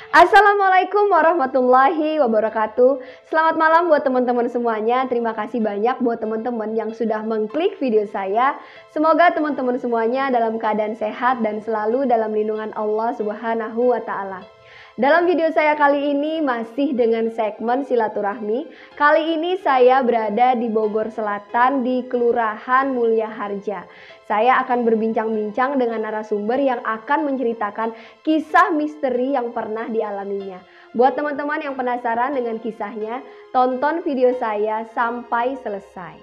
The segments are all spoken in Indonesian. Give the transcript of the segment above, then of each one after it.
Assalamualaikum warahmatullahi wabarakatuh. Selamat malam buat teman-teman semuanya. Terima kasih banyak buat teman-teman yang sudah mengklik video saya. Semoga teman-teman semuanya dalam keadaan sehat dan selalu dalam lindungan Allah Subhanahu wa Ta'ala. Dalam video saya kali ini masih dengan segmen silaturahmi. Kali ini saya berada di Bogor Selatan di Kelurahan Mulya Harja. Saya akan berbincang-bincang dengan narasumber yang akan menceritakan kisah misteri yang pernah dialaminya. Buat teman-teman yang penasaran dengan kisahnya, tonton video saya sampai selesai.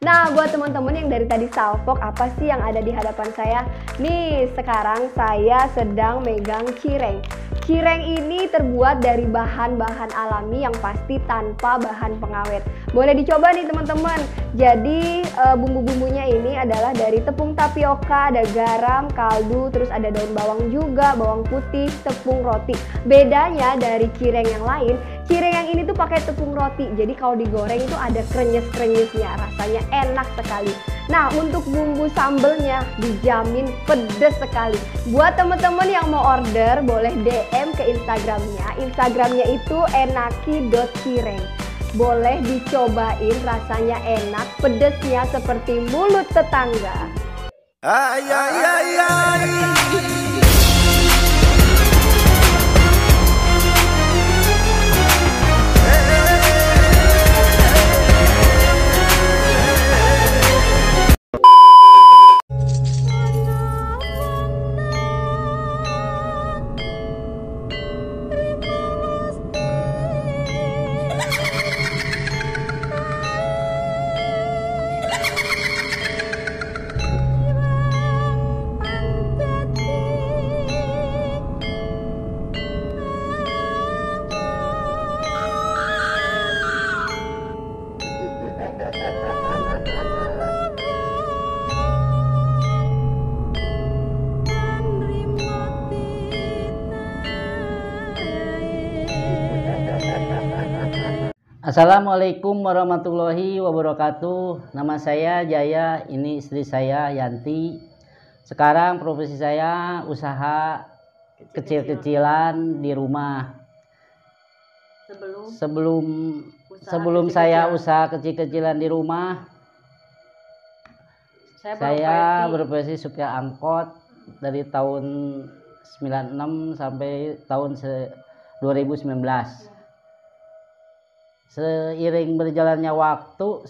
Nah, buat teman-teman yang dari tadi salfok, apa sih yang ada di hadapan saya? Nih, sekarang saya sedang megang cireng. Cireng ini terbuat dari bahan-bahan alami yang pasti tanpa bahan pengawet. Boleh dicoba nih teman-teman. Jadi bumbu-bumbunya ini adalah dari tepung tapioka, ada garam, kaldu, terus ada daun bawang juga, bawang putih, tepung roti. Bedanya dari cireng yang lain, cireng yang ini tuh pakai tepung roti. Jadi kalau digoreng itu ada krenyes-krenyesnya, rasanya enak sekali. Nah, untuk bumbu sambelnya dijamin pedes sekali. Buat teman-teman yang mau order boleh DM ke Instagramnya. Instagramnya itu enaki.cireng. Boleh dicobain, rasanya enak, pedesnya seperti mulut tetangga. Ay, ay, ay, ay. Assalamualaikum warahmatullahi wabarakatuh. Nama saya Jaya, ini istri saya Yanti. Sekarang profesi saya usaha kecil-kecilan di rumah. Sebelum saya usaha kecil-kecilan di rumah, saya berprofesi supir angkot dari tahun 96 sampai tahun 2019. Seiring berjalannya waktu,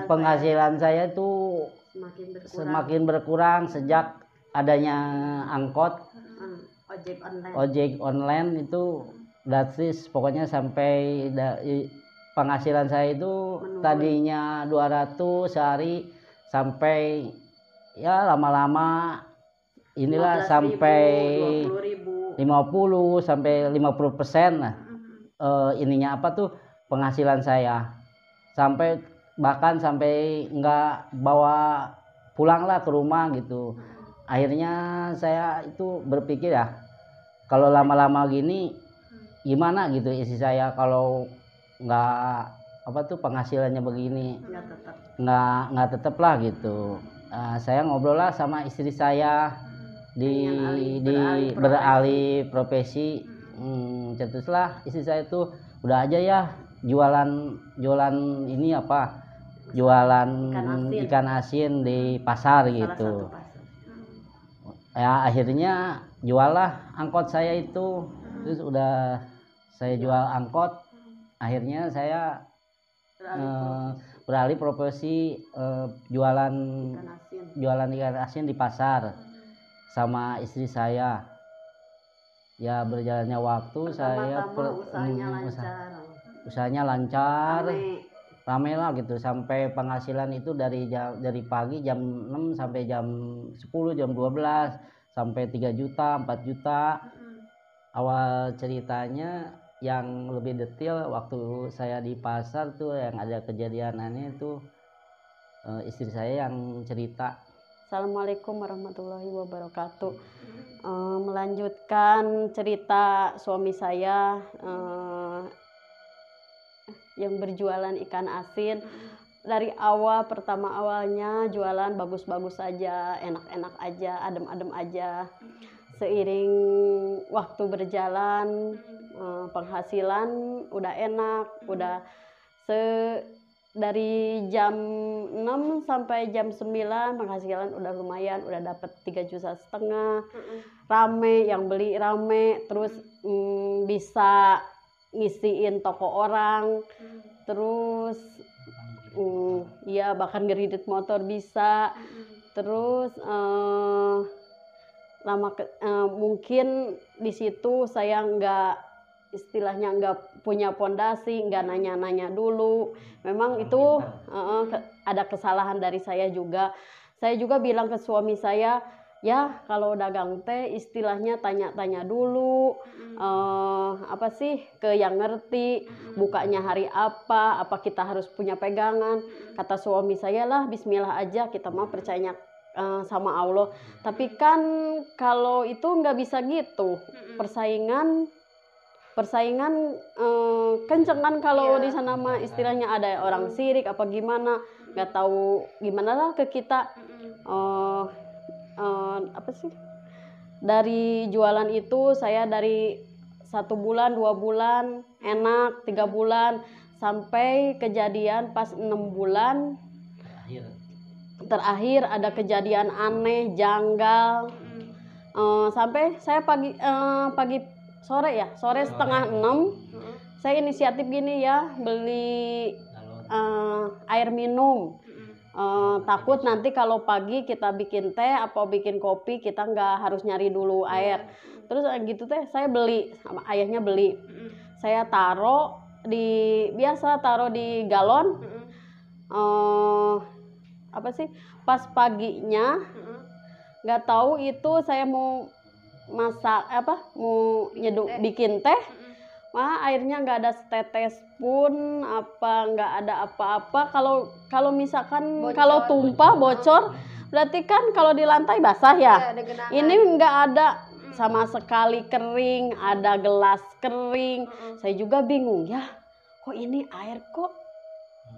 penghasilan saya itu semakin berkurang sejak adanya angkot, ojek online itu gratis. Pokoknya sampai penghasilan saya itu tadinya 200 sehari, sampai ya lama-lama inilah sampai 50 sampai 50% lah. Ininya apa tuh penghasilan saya, sampai bahkan sampai nggak bawa pulang lah ke rumah gitu. Akhirnya saya itu berpikir ya, kalau lama-lama gini gimana gitu isi saya kalau nggak apa tuh penghasilannya begini, nggak tetap lah gitu. Saya ngobrol lah sama istri saya di beralih profesi. Cetuslah istri saya itu udah aja ya jualan ini apa, jualan ikan asin di pasar gitu. Ya akhirnya jualah angkot saya itu. Terus udah saya jual angkot, akhirnya saya beralih profesi jualan ikan asin di pasar sama istri saya. Ya berjalannya waktu saya usahanya lancar, rame lah gitu, sampai penghasilan itu dari pagi jam 6 sampai jam 10, jam 12 sampai 3 juta, 4 juta. Awal ceritanya yang lebih detail waktu saya di pasar tuh yang ada kejadianannya itu istri saya yang cerita. Assalamualaikum warahmatullahi wabarakatuh. Melanjutkan cerita suami saya yang berjualan ikan asin. Dari pertama awalnya jualan bagus-bagus aja, enak-enak aja, adem-adem aja. seiring waktu berjalan penghasilan udah enak, udah dari jam 6 sampai jam 9 penghasilan udah lumayan, udah dapat 3,5 juta, rame yang beli rame, terus bisa ngisiin toko orang, terus ya bahkan kredit motor bisa, terus mungkin di situ saya istilahnya nggak punya pondasi, nggak nanya-nanya dulu. Memang itu ada kesalahan dari saya juga. Saya juga bilang ke suami saya, ya kalau dagang teh istilahnya tanya-tanya dulu, apa sih ke yang ngerti, bukanya hari apa kita harus punya pegangan. Kata suami saya lah, bismillah aja, kita mah percaya sama Allah. Tapi kan kalau itu nggak bisa gitu, persaingan kenceng kan kalau di sana mah istilahnya ada orang sirik apa gimana, nggak tahu gimana lah ke kita. Apa sih, dari jualan itu saya dari 1 bulan 2 bulan enak, 3 bulan sampai kejadian pas 6 bulan terakhir ada kejadian aneh janggal. Sampai saya sore setengah 6 saya inisiatif gini ya, beli air minum. Takut nanti kalau pagi kita bikin teh atau bikin kopi kita nggak harus nyari dulu air. Terus gitu teh saya beli, sama ayahnya beli. Saya taruh di galon. Apa sih, pas paginya nggak tahu itu saya mau masak mau bikin teh, airnya nggak ada setetes pun, nggak ada apa-apa. Kalau misalkan kalau tumpah bocor berarti kan kalau di lantai basah ya, ini nggak ada sama sekali kering, ada gelas kering. Saya juga bingung ya, kok ini air kok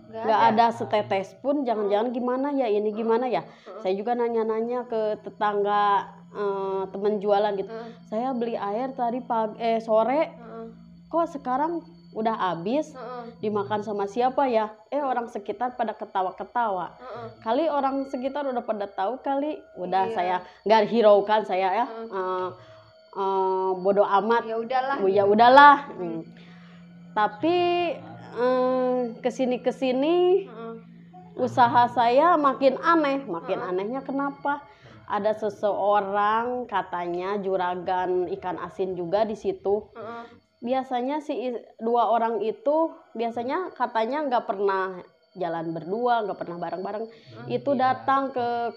nggak ada setetes pun, jangan-jangan gimana ya ini, gimana ya. Saya juga nanya-nanya ke tetangga, teman jualan gitu. Saya beli air tadi sore, kok sekarang udah habis, dimakan sama siapa ya? Orang sekitar pada ketawa-ketawa. Kali orang sekitar udah pada tahu kali, udah saya nggak hiraukan, saya bodoh amat. Ya udahlah. Tapi kesini usaha saya makin aneh. Anehnya kenapa? Ada seseorang katanya juragan ikan asin juga di situ. Biasanya si 2 orang itu biasanya katanya nggak pernah jalan berdua, nggak pernah bareng-bareng. Itu datang ke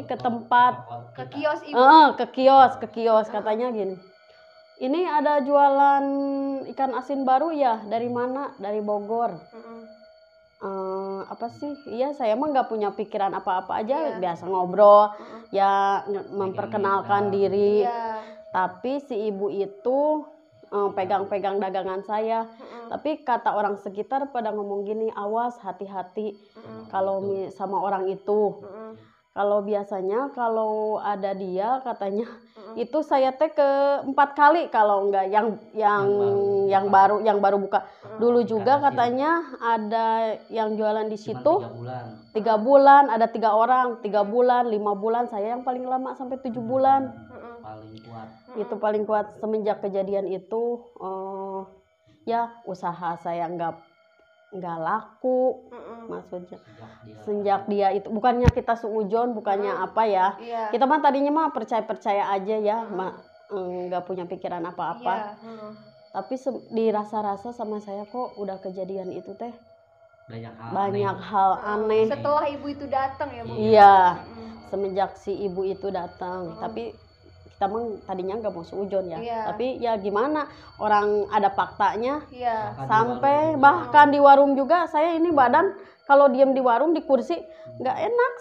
ke tempat, ke kios ibu. Ke kios katanya gini. Ini ada jualan ikan asin baru ya? Dari mana? Dari Bogor. Apa sih? Iya, saya mah nggak punya pikiran apa-apa aja, biasa ngobrol, ya memperkenalkan diri. Tapi si ibu itu pegang-pegang dagangan saya. Tapi kata orang sekitar pada ngomong gini, awas, hati-hati kalau sama orang itu. Kalau biasanya kalau ada dia katanya itu saya teh ke 4 kali, kalau enggak yang baru buka. Dulu juga katanya ada yang jualan di situ 3 bulan, ada 3 orang, 3 bulan, 5 bulan, saya yang paling lama sampai 7 bulan. Paling kuat. Itu paling kuat. Semenjak kejadian itu ya usaha saya nggak laku, maksudnya sejak dia itu, bukannya kita suujon, bukannya apa ya, kita mah tadinya mah percaya aja ya, nggak punya pikiran apa-apa. Tapi dirasa-rasa sama saya kok udah kejadian itu teh banyak hal aneh. Setelah ibu itu datang ya Bu? Iya, semenjak si ibu itu datang. Tapi kita mah tadinya nggak mau seujon ya, tapi ya gimana, orang ada faktanya. Sampai bahkan di warung juga saya ini badan kalau diem di warung di kursi nggak enak,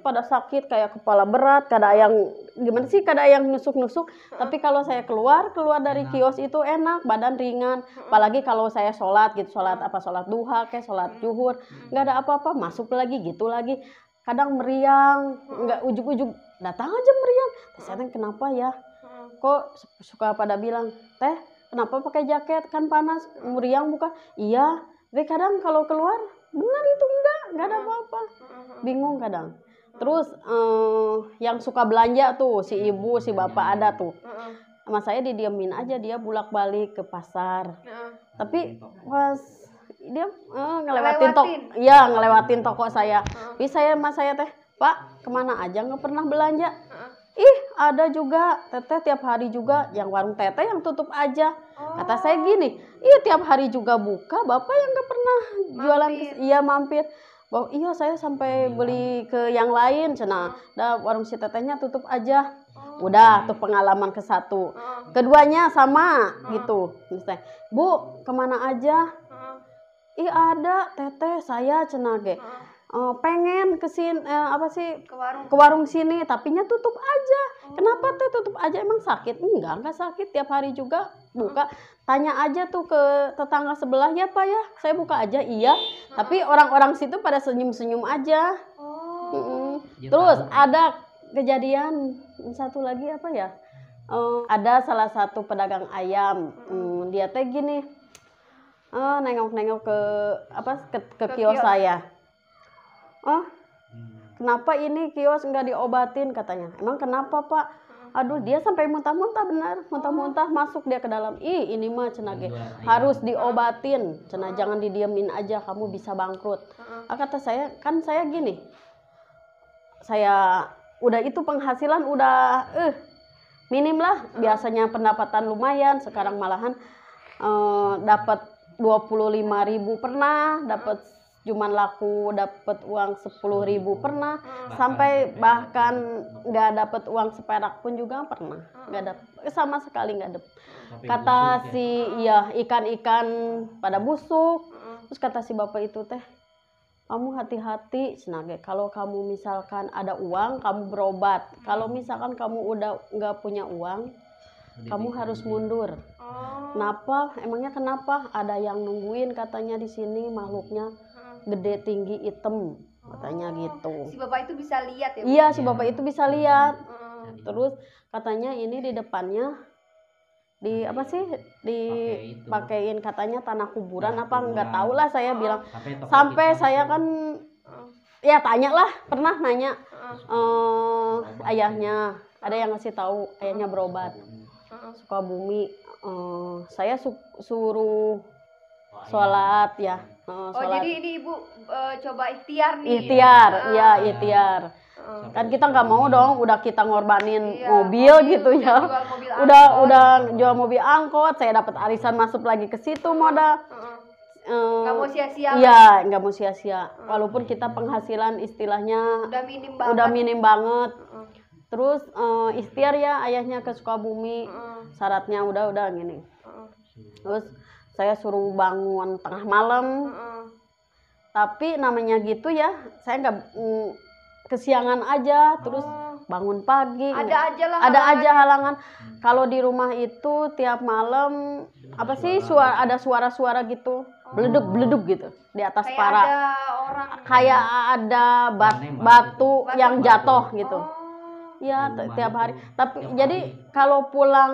pada sakit kayak kepala berat, kada yang gimana sih, kada yang nusuk-nusuk. Tapi kalau saya keluar dari kios itu enak, badan ringan. Apalagi kalau saya sholat gitu, sholat duha kayak sholat zuhur, nggak ada apa-apa, masuk lagi gitu lagi. Kadang meriang, nggak ujug-ujug datang aja meriang. Saya kenapa ya? kok suka pada bilang, "Teh, kenapa pakai jaket? Kan panas." Muriang bukan. Iya, tapi kadang kalau keluar benar itu enggak ada apa-apa. Bingung kadang. Terus yang suka belanja tuh si ibu, si bapak ada tuh. Sama saya didiemin aja, dia bolak-balik ke pasar. Tapi pas dia ngelewatin toko saya. Tapi saya teh, "Pak, kemana aja nggak pernah belanja?" "Ih, ada juga, Teteh tiap hari juga, yang warung Teteh yang tutup aja." Kata saya gini, "Iya tiap hari juga buka, Bapak yang nggak pernah jualan." Iya mampir. "Bahwa iya saya sampai beli ke yang lain, cenah. Dah warung si Tetehnya tutup aja." Udah tuh pengalaman ke-1. Keduanya sama gitu. Misalnya, "Bu, kemana aja?" "Ih ada Teteh saya cenah ge. Pengen kesini ke warung sini, tapinya tutup aja." "Kenapa Teh tutup aja, emang sakit?" Enggak sakit, tiap hari juga buka." Tanya aja tuh ke tetangga sebelah, "Ya Pak ya, saya buka aja." "Iya." Tapi orang-orang situ pada senyum-senyum aja. Terus ada kejadian satu lagi apa ya? Ada salah satu pedagang ayam, dia teh gini, nengok-nengok ke kios saya. "Kenapa ini kios nggak diobatin?" katanya. "Emang kenapa Pak?" "Aduh dia sampai muntah-muntah, benar muntah-muntah, masuk dia ke dalam." "Ih ini mah cenah ge harus diobatin, cenah jangan didiemin aja, kamu bisa bangkrut." Kata saya, kan saya gini, saya udah itu penghasilan udah minim lah, biasanya pendapatan lumayan, sekarang malahan dapat 25.000 pernah, dapat cuman laku dapat uang 10.000 pernah, sampai bahkan nggak dapat uang seperak pun juga pernah, nggak dapat sama sekali nggak dapat. Kata si ikan-ikan pada busuk. Terus kata si bapak itu teh, "Kamu hati-hati senage, kalau kamu misalkan ada uang kamu berobat, kalau misalkan kamu udah nggak punya uang kamu harus mundur." "Kenapa? Emangnya kenapa?" "Ada yang nungguin katanya di sini, makhluknya gede tinggi hitam," katanya gitu. Si bapak itu bisa lihat ya Bu? Iya, si bapak itu bisa lihat. Terus katanya ini di depannya dipakein katanya tanah kuburan apa nggak tahu lah, saya bilang. Sampai saya kan ya tanya lah, pernah nanya ayahnya, ada yang ngasih tahu ayahnya berobat Sukabumi. Saya suruh sholat ya. Sholat. Jadi ini Ibu coba ikhtiar nih. Ikhtiar. Kan kita nggak mau dong, udah kita ngorbanin mobil gitu ya. Udah jual mobil angkot, saya dapat arisan masuk lagi ke situ modal. Nggak mau sia-sia. Iya, nggak mau sia-sia. Walaupun kita penghasilan istilahnya udah minim banget. Terus ikhtiar ya ayahnya ke Sukabumi. Syaratnya udah gini. Terus saya suruh bangun tengah malam. Tapi namanya gitu ya, saya nggak kesiangan aja, terus bangun pagi. Ada aja halangan. Kalau di rumah itu tiap malam ada suara-suara gitu, beleduk gitu di atas para. Kayak ada batu yang jatuh gitu. Ya tiap hari. Tapi jadi kalau pulang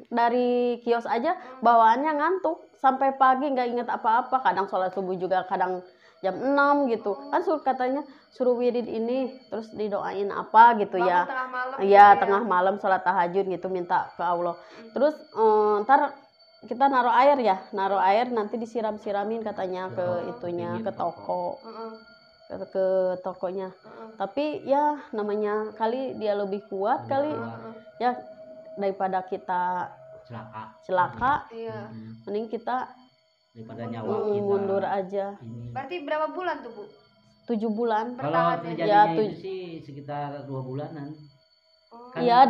dari kios aja bawaannya ngantuk sampai pagi, nggak inget apa-apa. Kadang sholat subuh juga kadang jam 6 gitu. Kan katanya suruh wirid ini terus didoain apa gitu ya. Tengah malam sholat tahajud gitu, minta ke Allah. Terus ntar kita naruh air nanti disiram-siramin katanya ke itunya, ke toko. Ke tokonya. Tapi ya namanya kali dia lebih kuat kali ya daripada kita celaka. Mending kita daripada nyawa kita mundur aja. Berarti berapa bulan tuh Bu? 7 bulan. Kalau terjadinya itu sih sekitar 2 bulanan. Iya,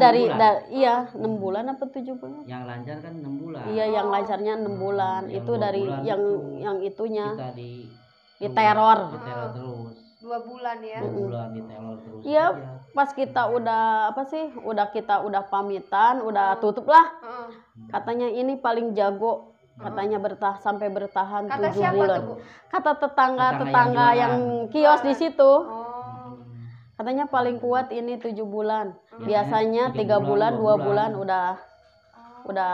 iya 6 bulan apa 7 bulan? Yang lancar kan 6 bulan. Iya, yang lancarnya 6 bulan. Itu dari yang itunya. Kita diteror terus. 2 bulan ya. 2 bulan diteror terus. Iya, pas kita udah udah pamitan, udah tutup lah. Katanya ini paling jago. Katanya sampai bertahan 7 bulan. Kata tetangga yang kios di situ. Katanya paling kuat ini 7 bulan. Biasanya Biasanya 3 3 bulan, bulan, 2 2 bulan bulan. udah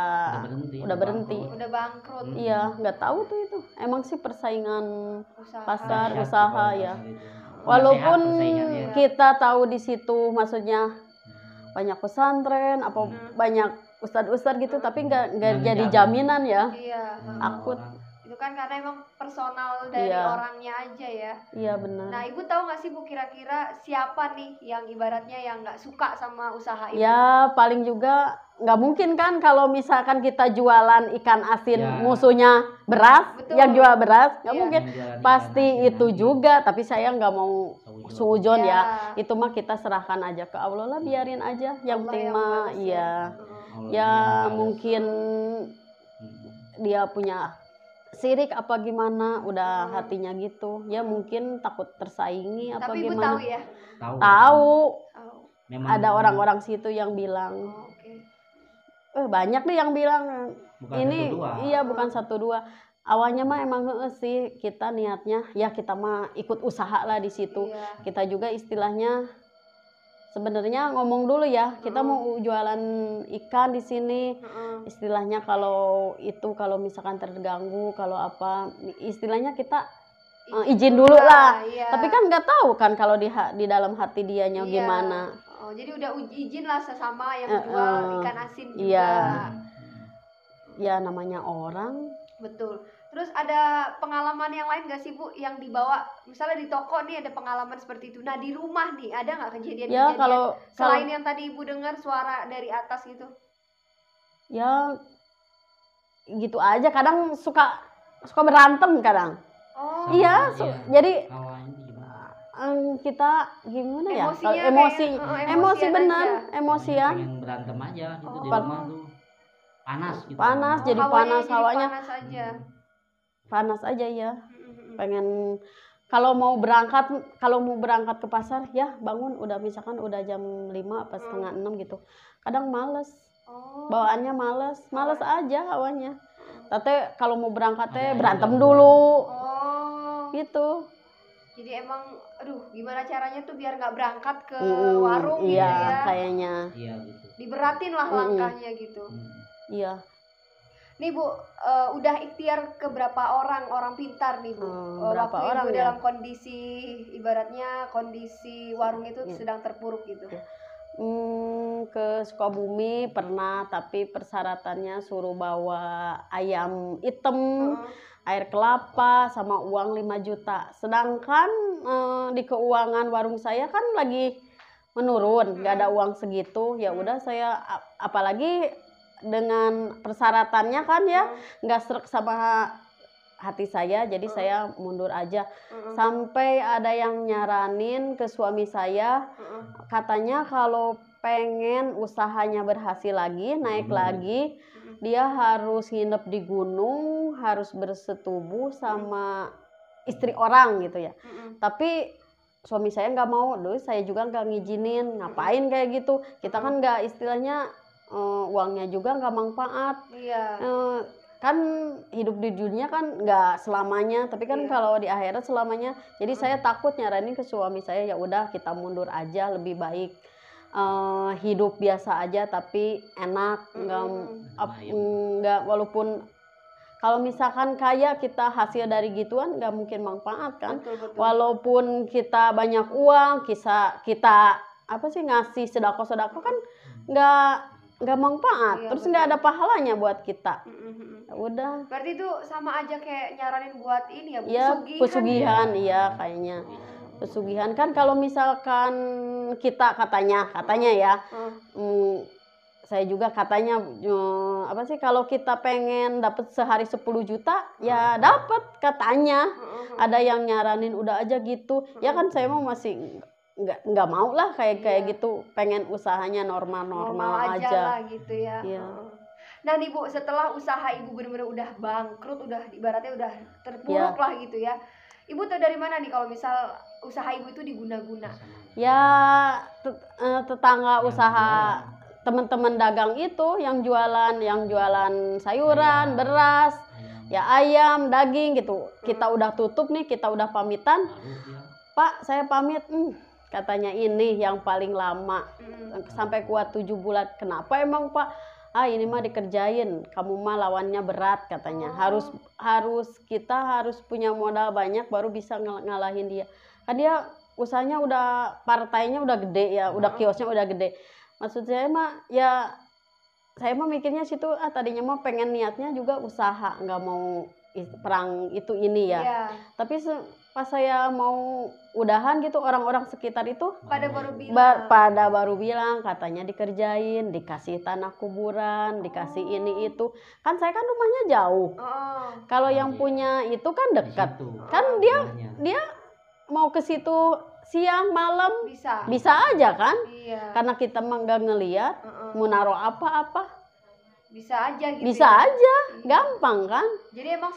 berhenti. Udah bangkrut. Iya, nggak tahu tuh itu. Emang sih persaingan Usaha. pasar Dahsyat usaha kalau ya. pasar itu. Walaupun Nggak sehat persaingannya. kita tahu di situ maksudnya banyak pesantren apa banyak ustadz-ustadz gitu, tapi nggak Nggak jadi ngejamin. jaminan ya. Iya. Takut. Itu kan karena emang personal dari Iya. orangnya aja ya. Iya benar. Nah, Ibu tahu nggak sih Bu kira-kira siapa nih yang ibaratnya yang nggak suka sama usaha Ibu? Ya paling juga nggak mungkin kan kalau misalkan kita jualan ikan asin Ya. musuhnya beras, Betul. yang jual beras nggak Iya. mungkin. Yang jualan ikan Pasti asin itu lagi. juga, tapi saya nggak mau Seujon. suujon Ya. ya. Itu mah kita serahkan aja ke Allah lah, biarin aja. Yang Allah penting yang mah balas ya. iya. Allah Ya yang balas. mungkin dia punya sirik apa gimana, udah hatinya gitu. Ya mungkin takut tersaingi apa Tapi Ibu gimana. tahu ya? Tahu. Tahu. Tahu. Memang Ada orang-orang situ yang bilang, Oh, oke. banyak nih yang bilang bukan ini satu dua. iya bukan 1 2. Awalnya mah emang sih kita niatnya ya kita mah ikut usaha lah di situ. Iya. Kita juga istilahnya sebenarnya ngomong dulu ya, kita mau jualan ikan di sini. Heeh. Istilahnya kalau misalkan terganggu, kalau apa istilahnya kita izin dulu lah. Iya. Tapi kan nggak tahu kan kalau di dalam hati dianya Iya. gimana. Oh, jadi udah izin lah sesama yang jual ikan asin juga. Iya. Ya namanya orang. Betul. Terus ada pengalaman yang lain gak sih Bu yang dibawa, misalnya di toko nih ada pengalaman seperti itu. Nah di rumah nih ada nggak kejadian-kejadian Ya kalau selain yang tadi Ibu dengar suara dari atas gitu? ya gitu aja, kadang suka berantem kadang. Oh. Iya, iya. jadi Awalnya itu gimana? kita gimana ya? Emosinya Kalau kayak- emosi, emosian emosi benar, aja. emosian. Pengen berantem aja gitu di Pal- rumah tuh. Panas gitu. Panas, Oh, jadi hawanya panas, hawanya. panas aja. Panas aja ya. Mm-mm. Pengen kalau mau berangkat ke pasar ya bangun udah misalkan udah jam 5 apa setengah 6 gitu. Kadang males. Oh. Bawaannya males aja awalnya. Tete kalau mau berangkat teh Ada berantem aja dulu Oh. gitu. Jadi emang aduh gimana caranya tuh biar nggak berangkat ke Mm, warung gitu iya ya. kayaknya Iya gitu. Diberatin lah langkahnya gitu. iya. Nih Bu, udah ikhtiar ke berapa orang pintar nih Bu? Berapa Waktu orang Ibu ya? dalam kondisi ibaratnya kondisi warung itu Iya. sedang terpuruk gitu. Ke Sukabumi pernah, tapi persyaratannya suruh bawa ayam hitam, air kelapa, sama uang 5 juta. Sedangkan di keuangan warung saya kan lagi menurun, nggak ada uang segitu. Ya udah saya, apalagi dengan persyaratannya kan ya, nggak srek sama hati saya, jadi saya mundur aja. Sampai ada yang nyaranin ke suami saya, katanya kalau pengen usahanya berhasil lagi, naik lagi, dia harus nginep di gunung, harus bersetubuh sama istri orang gitu ya. Tapi suami saya nggak mau, dulu saya juga nggak ngizinin, ngapain kayak gitu. Kita kan nggak istilahnya uangnya juga nggak manfaat. Iya. Kan hidup di dunia kan nggak selamanya, tapi kan Iya. kalau di akhirat selamanya. Jadi saya takut nyaranin ke suami saya, ya udah kita mundur aja, lebih baik hidup biasa aja tapi enak, nggak walaupun kalau misalkan kaya kita hasil dari gituan nggak mungkin manfaat kan. Betul. Walaupun kita banyak uang, kita apa sih ngasih sedekah kan nggak manfaat, Iya, terus betul. nggak ada pahalanya buat kita. Ya udah, Berarti itu sama aja kayak nyaranin buat ini ya, Bu, ya pesugihan, ya. iya kayaknya pesugihan kan. Kalau misalkan kita katanya ya, saya juga katanya apa sih, kalau kita pengen dapat sehari 10 juta ya dapat katanya. Ada yang nyaranin udah aja gitu, ya kan saya mau masih nggak mau lah kayak gitu, pengen usahanya normal aja aja. lah gitu ya. Iya. Nah nih Bu, setelah usaha Ibu bener-bener udah bangkrut, udah ibaratnya udah terpuruk lah gitu ya. Ibu tahu dari mana nih kalau misal usaha Ibu itu diguna-guna? Ya tetangga usaha, teman-teman dagang itu yang jualan sayuran, beras, ya ayam, daging gitu. Kita udah tutup nih, kita udah pamitan. Pak, saya pamit. katanya ini yang paling lama sampai kuat 7 bulan. Kenapa emang Pak? Ini mah dikerjain, kamu mah lawannya berat katanya. Kita harus punya modal banyak baru bisa ngalahin dia. Kan dia usahanya udah, partainya udah gede ya, udah kiosnya udah gede. Maksud saya mah ya, saya mah mikirnya situ tadinya mah pengen niatnya juga usaha, nggak mau perang itu ini ya. Tapi pas saya mau udahan gitu, orang-orang sekitar itu pada baru bilang katanya dikerjain, dikasih tanah kuburan, dikasih ini itu. Kan saya kan rumahnya jauh. Kalau yang punya itu kan dekat. Kan dia mau ke situ siang malam bisa aja kan? Karena kita mah nggak ngeliat mau naruh apa-apa. Bisa aja gitu. Bisa aja, gampang kan? Jadi emang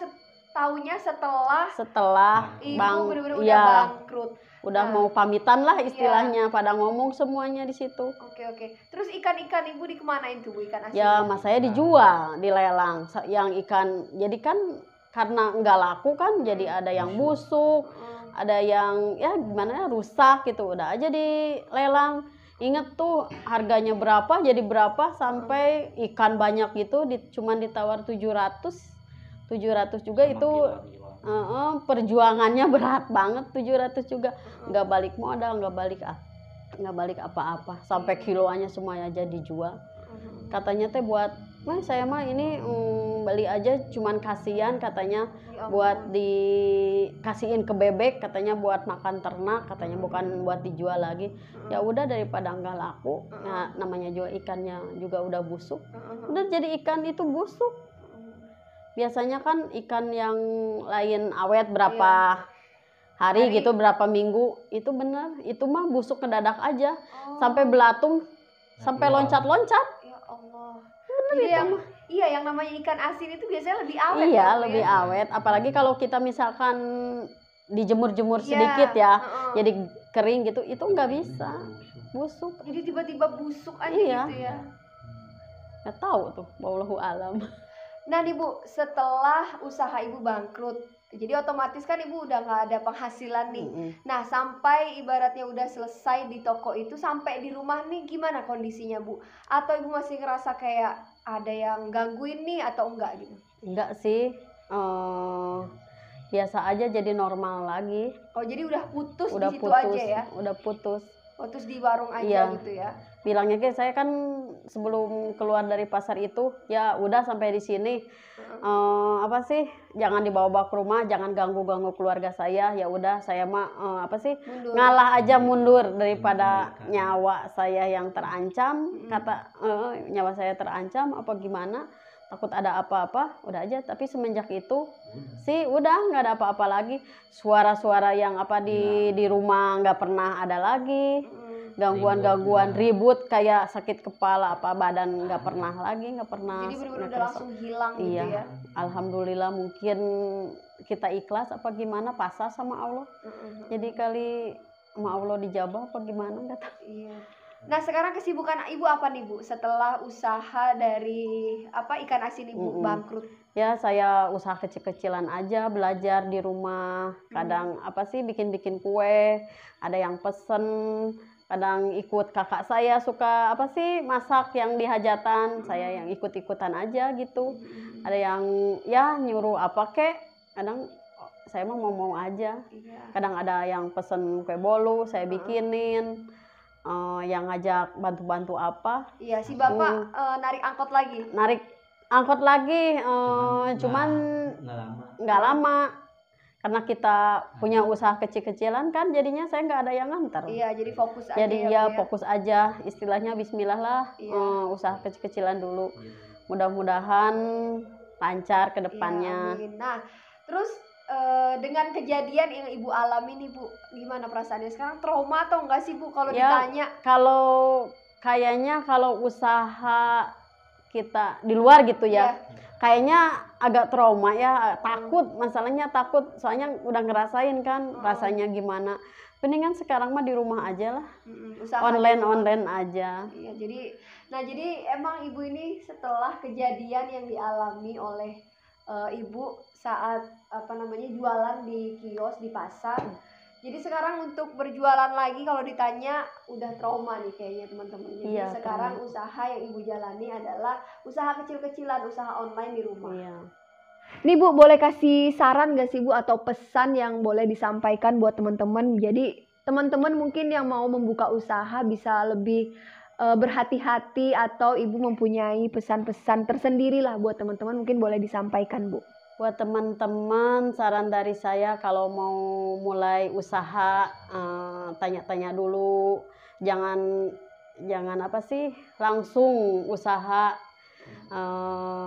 taunya setelah ibu bener-bener udah bangkrut. Udah mau pamitan lah istilahnya, pada ngomong semuanya di situ. Oke. Terus ikan-ikan ibu dikemanain tuh Bu, ikan asin? Ya mas saya dijual, dilelang. Yang ikan, jadi kan karena nggak laku kan, jadi ada yang busuk, ada yang ya gimana rusak gitu, udah aja dilelang. Ingat tuh harganya berapa jadi berapa, sampai ikan banyak gitu cuman ditawar 700 juga. Itu perjuangannya berat banget. 700 juga nggak balik modal, nggak balik apa-apa, sampai kiloannya semuanya aja dijual. Katanya teh buat saya mah ini beli aja cuman kasihan katanya, buat dikasihin ke bebek katanya, buat makan ternak katanya, bukan buat dijual lagi. Ya udah daripada nggak laku, nah, namanya juga ikannya juga udah busuk, udah jadi ikan itu busuk. Biasanya kan ikan yang lain awet berapa hari gitu, berapa minggu, itu bener, itu mah busuk kedadak aja, sampai belatung, sampai loncat-loncat. Ya Allah. Bener. Jadi yang namanya ikan asin itu biasanya lebih awet. Iya, lebih awet. Apalagi kalau kita misalkan dijemur-jemur sedikit ya, jadi kering gitu, itu nggak bisa, busuk. Jadi tiba-tiba busuk aja gitu ya. Nggak tahu tuh, wallahu alam. Nah nih Bu, setelah usaha Ibu bangkrut, jadi otomatis kan Ibu udah nggak ada penghasilan nih. Nah sampai ibaratnya udah selesai di toko itu, sampai di rumah nih gimana kondisinya Bu? Atau Ibu masih ngerasa kayak ada yang gangguin nih atau enggak gitu? Enggak sih, biasa aja, jadi normal lagi. Oh jadi udah putus di situ aja ya? Udah putus. Oh terus di warung aja gitu ya? Bilangnya kayak saya kan sebelum keluar dari pasar itu ya udah sampai di sini, apa sih, jangan dibawa-bawa ke rumah, jangan ganggu keluarga saya. Ya udah saya mah ngalah aja, mundur daripada nyawa saya yang terancam. Kata nyawa saya terancam apa gimana, takut ada apa-apa, udah aja. Tapi semenjak itu sih udah nggak ada apa-apa lagi. Suara-suara yang apa di rumah nggak pernah ada lagi. Gangguan ribut kayak sakit kepala apa badan nggak pernah lagi, nggak pernah. Jadi benar-benar udah langsung hilang gitu ya? Alhamdulillah, mungkin kita ikhlas apa gimana, pasrah sama Allah. Jadi kali sama Allah dijabah apa gimana, nggak tahu. Iya. Nah sekarang kesibukan Ibu apa nih Bu setelah usaha dari ikan asin Ibu bangkrut? Ya saya usaha kecil-kecilan aja, belajar di rumah. Kadang bikin-bikin kue, ada yang pesen. Kadang ikut kakak saya suka masak yang di hajatan, saya yang ikut-ikutan aja gitu. Ada yang ya nyuruh apa kek, kadang saya mau aja. Kadang ada yang pesen kue bolu, saya bikinin. Yang ngajak bantu-bantu apa. Iya, si Bapak narik angkot lagi. Cuman nggak lama. Karena kita punya usaha kecil-kecilan kan, jadinya saya nggak ada yang nganter. Iya, jadi fokus aja. Jadi fokus aja, istilahnya bismillah lah, usaha kecil-kecilan dulu. Mudah-mudahan lancar ke depannya. Iya, nah, terus dengan kejadian yang Ibu alami nih Bu, gimana perasaannya sekarang? Trauma atau enggak sih Bu kalau ditanya? Kayaknya kalau usaha kita di luar gitu ya. Kayaknya agak trauma ya, masalahnya takut, soalnya udah ngerasain kan rasanya gimana. Mendingan sekarang mah di rumah aja lah, online aja. Iya, jadi emang Ibu ini setelah kejadian yang dialami oleh Ibu saat jualan di kios di pasar, Jadi sekarang untuk berjualan lagi kalau ditanya udah trauma nih kayaknya teman-teman. Jadi Iya, sekarang usaha yang Ibu jalani adalah usaha kecil-kecilan, usaha online di rumah. Iya. Nih Bu, boleh kasih saran gak sih Bu atau pesan yang boleh disampaikan buat teman-teman? Jadi teman-teman mungkin yang mau membuka usaha bisa lebih berhati-hati, atau Ibu mempunyai pesan-pesan tersendiri lah buat teman-teman, mungkin boleh disampaikan Bu. Buat teman-teman, saran dari saya kalau mau mulai usaha, tanya-tanya dulu, jangan apa sih langsung usaha.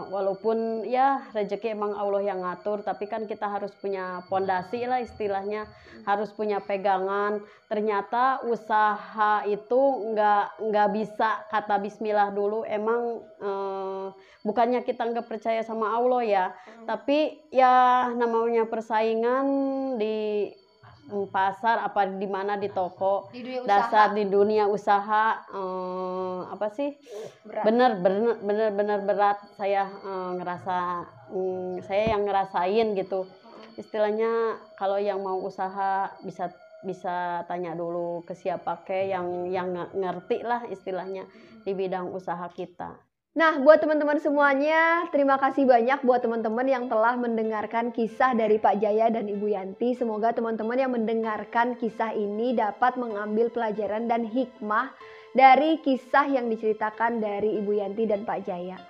Walaupun ya rezeki emang Allah yang ngatur, tapi kan kita harus punya pondasi lah istilahnya, harus punya pegangan. Ternyata usaha itu nggak bisa kata bismillah dulu. Emang bukannya kita nggak percaya sama Allah ya, tapi ya namanya persaingan di pasar apa di mana di toko, Di dunia dasar di dunia usaha, apa sih, bener berat. Saya ngerasa, saya yang ngerasain gitu istilahnya. Kalau yang mau usaha bisa tanya dulu ke siapa ke yang ngerti lah istilahnya di bidang usaha kita. Nah, buat teman-teman semuanya, terima kasih banyak buat teman-teman yang telah mendengarkan kisah dari Pak Jaya dan Ibu Yanti. Semoga teman-teman yang mendengarkan kisah ini dapat mengambil pelajaran dan hikmah dari kisah yang diceritakan dari Ibu Yanti dan Pak Jaya.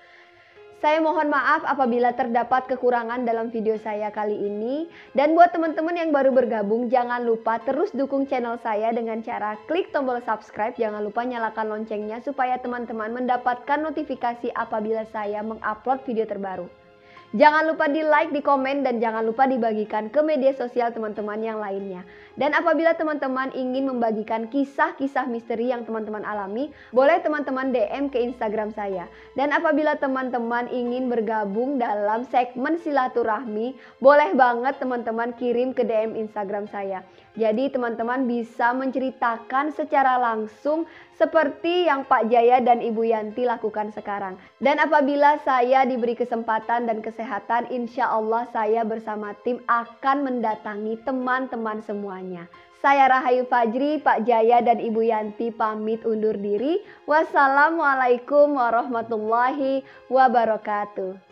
Saya mohon maaf apabila terdapat kekurangan dalam video saya kali ini. Dan buat teman-teman yang baru bergabung, jangan lupa terus dukung channel saya dengan cara klik tombol subscribe. Jangan lupa nyalakan loncengnya supaya teman-teman mendapatkan notifikasi apabila saya mengupload video terbaru. Jangan lupa di like, di komen, dan jangan lupa dibagikan ke media sosial teman-teman yang lainnya. Dan apabila teman-teman ingin membagikan kisah-kisah misteri yang teman-teman alami, boleh teman-teman DM ke Instagram saya. Dan apabila teman-teman ingin bergabung dalam segmen silaturahmi, boleh banget teman-teman kirim ke DM Instagram saya. Jadi teman-teman bisa menceritakan secara langsung seperti yang Pak Jaya dan Ibu Yanti lakukan sekarang. Dan apabila saya diberi kesempatan dan kesehatan, insya Allah saya bersama tim akan mendatangi teman-teman semuanya. Saya Rahayu Fajri, Pak Jaya dan Ibu Yanti pamit undur diri. Wassalamualaikum warahmatullahi wabarakatuh.